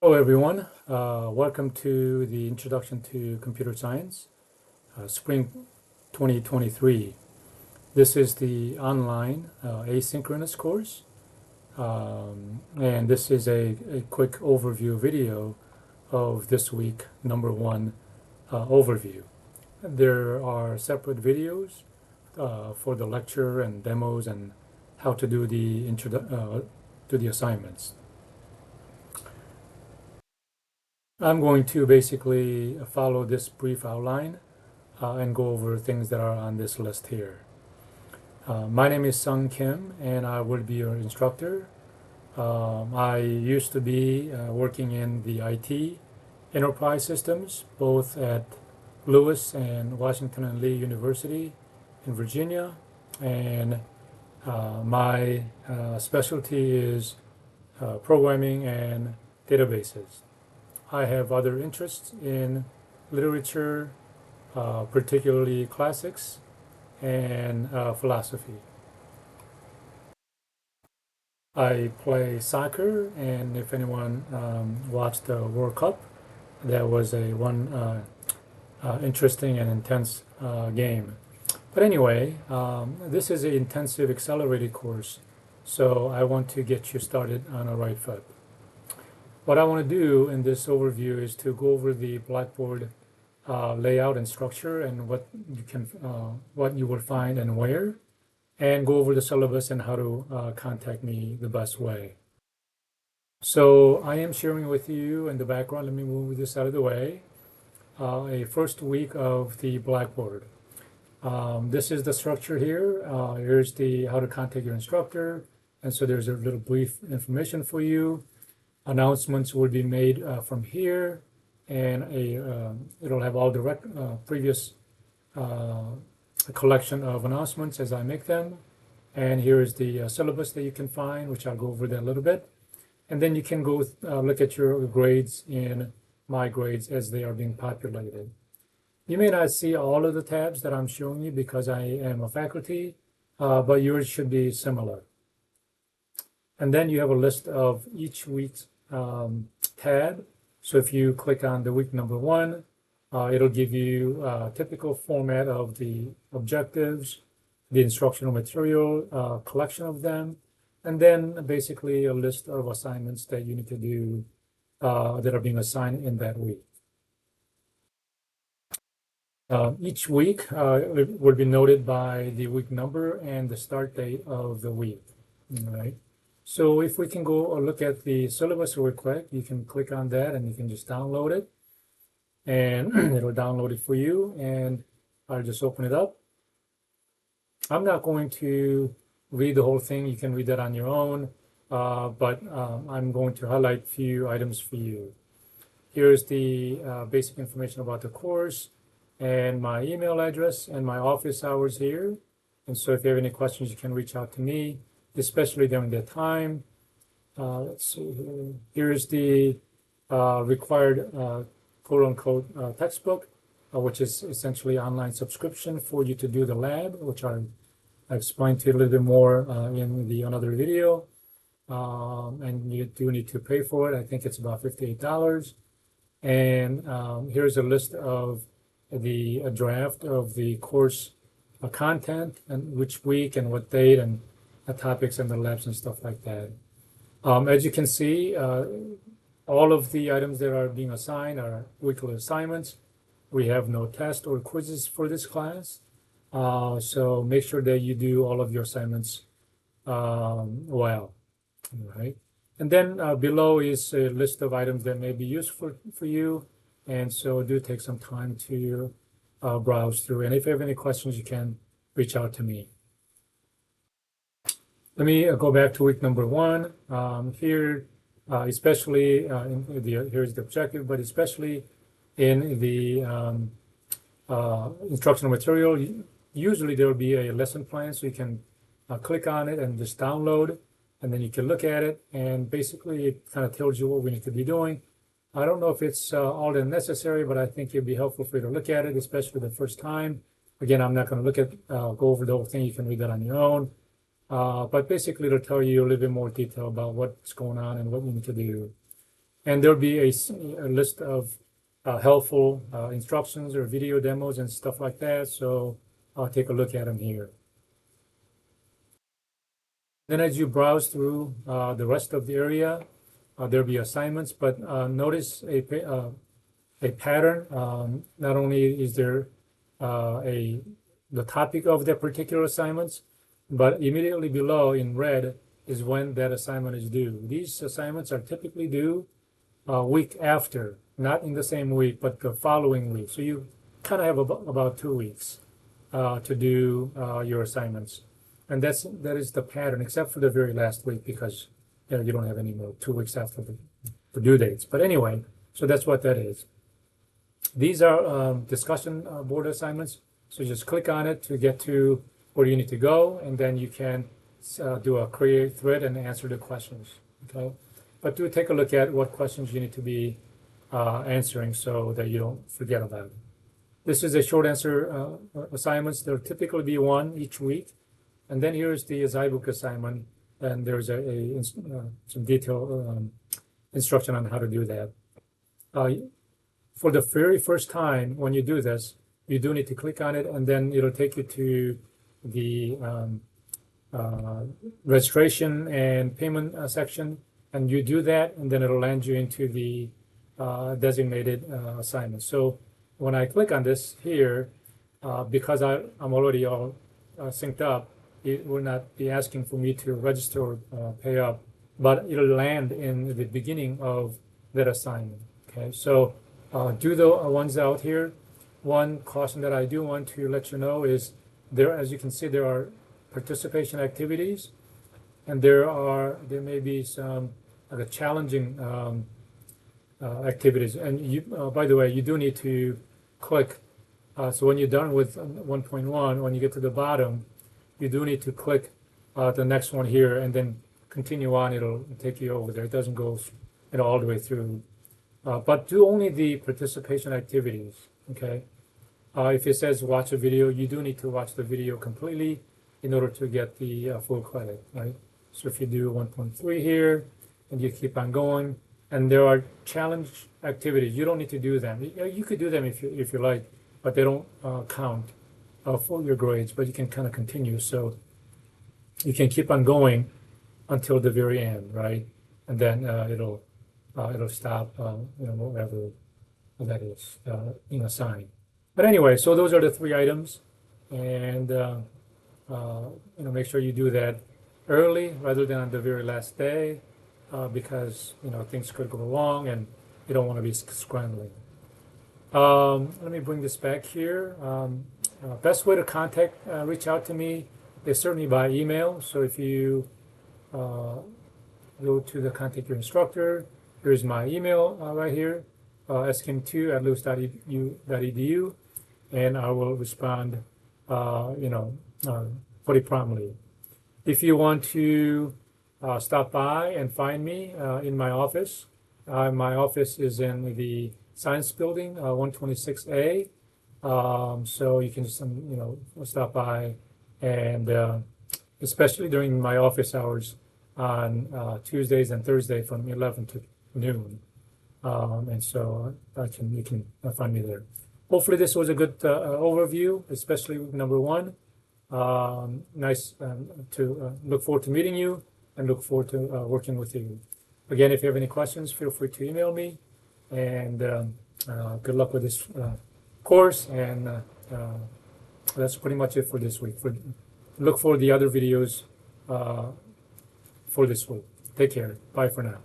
Hello everyone, welcome to the Introduction to Computer Science, Spring 2023. This is the online asynchronous course, and this is a quick overview video of this week, number one overview. There are separate videos for the lecture and demos and how to do the assignments. I'm going to basically follow this brief outline and go over things that are on this list here. My name is Sung Kim, and I will be your instructor. I used to be working in the IT enterprise systems, both at Lewis and Washington and Lee University in Virginia, and my specialty is programming and databases. I have other interests in literature, particularly classics and philosophy. I play soccer, and if anyone watched the World Cup, that was one interesting and intense game. But anyway, this is an intensive accelerated course, so I want to get you started on the right foot. What I want to do in this overview is to go over the Blackboard layout and structure and what you will find and where, and go over the syllabus and how to contact me the best way. So I am sharing with you in the background, let me move this out of the way, a first week of the Blackboard. This is the structure here. Here's the how to contact your instructor, and so there's a little brief information for you. Announcements will be made from here, and it'll have all the previous collection of announcements as I make them. And here is the syllabus that you can find, which I'll go over that a little bit. And then you can go look at your grades in My Grades as they are being populated. You may not see all of the tabs that I'm showing you because I am a faculty, but yours should be similar. And then you have a list of each week's tab. So if you click on the week number one, it'll give you a typical format of the objectives, the instructional material, collection of them, and then basically a list of assignments that you need to do that are being assigned in that week. Each week will be noted by the week number and the start date of the week. All right. So if we can go look at the syllabus real quick, you can click on that and you can just download it, and it'll download it for you, and I'll just open it up. I'm not going to read the whole thing. You can read that on your own, but I'm going to highlight a few items for you. Here's the basic information about the course and my email address and my office hours here. And so if you have any questions, you can reach out to me, especially during that time. Let's see here. Here's the required quote-unquote textbook, which is essentially online subscription for you to do the lab, which I explained to you a little bit more in another video. And you do need to pay for it. I think it's about $58. And here's a list of the draft of the course content and which week and what date and the topics and the labs and stuff like that. As you can see, all of the items that are being assigned are weekly assignments. We have no test or quizzes for this class. So make sure that you do all of your assignments well. All right. And then below is a list of items that may be useful for you. And so do take some time to browse through. And if you have any questions, you can reach out to me. Let me go back to week number one. Here, especially here's the objective, but especially in the instructional material, usually there will be a lesson plan, so you can click on it and just download, and then you can look at it, and basically it kind of tells you what we need to be doing. I don't know if it's all that necessary, but I think it'd be helpful for you to look at it, especially the first time. Again, I'm not going to go over the whole thing. You can read that on your own. But basically, it'll tell you a little bit more detail about what's going on and what we need to do. And there'll be a list of helpful instructions or video demos and stuff like that. So I'll take a look at them here. Then as you browse through the rest of the area, there'll be assignments, but notice a pattern. Not only is there the topic of that particular assignments, but immediately below in red is when that assignment is due. These assignments are typically due a week after, not in the same week, but the following week. So you kind of have about 2 weeks to do your assignments. And that is the pattern, except for the very last week, because you don't have any more 2 weeks after the due dates. But anyway, so that's what that is. These are discussion board assignments. So just click on it to get to where you need to go, and then you can do a create thread and answer the questions. Okay, but do take a look at what questions you need to be answering so that you don't forget about it. This is a short answer assignments. There'll typically be one each week, and then here's the Zybook assignment, and there's some detailed instruction on how to do that. For the very first time when you do this, you do need to click on it, and then it'll take you to the registration and payment section, and you do that, and then it'll land you into the designated assignment. So when I click on this here, because I'm already all synced up, it will not be asking for me to register or pay up, but it'll land in the beginning of that assignment. Okay, so do the ones out here. One caution that I do want to let you know is there, as you can see, there are participation activities, and there may be some challenging activities. And you, by the way, you do need to click. So when you're done with 1.1, when you get to the bottom, you do need to click the next one here, and then continue on. It'll take you over there. It doesn't go all the way through. But do only the participation activities. Okay. If it says watch a video, you do need to watch the video completely in order to get the full credit, right? So if you do 1.3 here, and you keep on going, and there are challenge activities, you don't need to do them. You could do them if you like, but they don't count for your grades. But you can kind of continue, so you can keep on going until the very end, right? And then it'll stop, whatever that is, sign. But anyway, so those are the 3 items, and make sure you do that early rather than on the very last day, because things could go wrong and you don't want to be scrambling. Let me bring this back here. Best way to reach out to me is certainly by email. So if you go to the contact your instructor, here's my email right here, skim2@lewis.edu, and I will respond, pretty promptly. If you want to stop by and find me in my office is in the Science Building, 126A. So you can just, stop by, and especially during my office hours on Tuesdays and Thursday from 11 to noon. And so you can find me there. Hopefully this was a good overview, especially number 1. Nice to look forward to meeting you and look forward to working with you. Again, if you have any questions, feel free to email me, and good luck with this course. And that's pretty much it for this week. Look for the other videos for this week. Take care. Bye for now.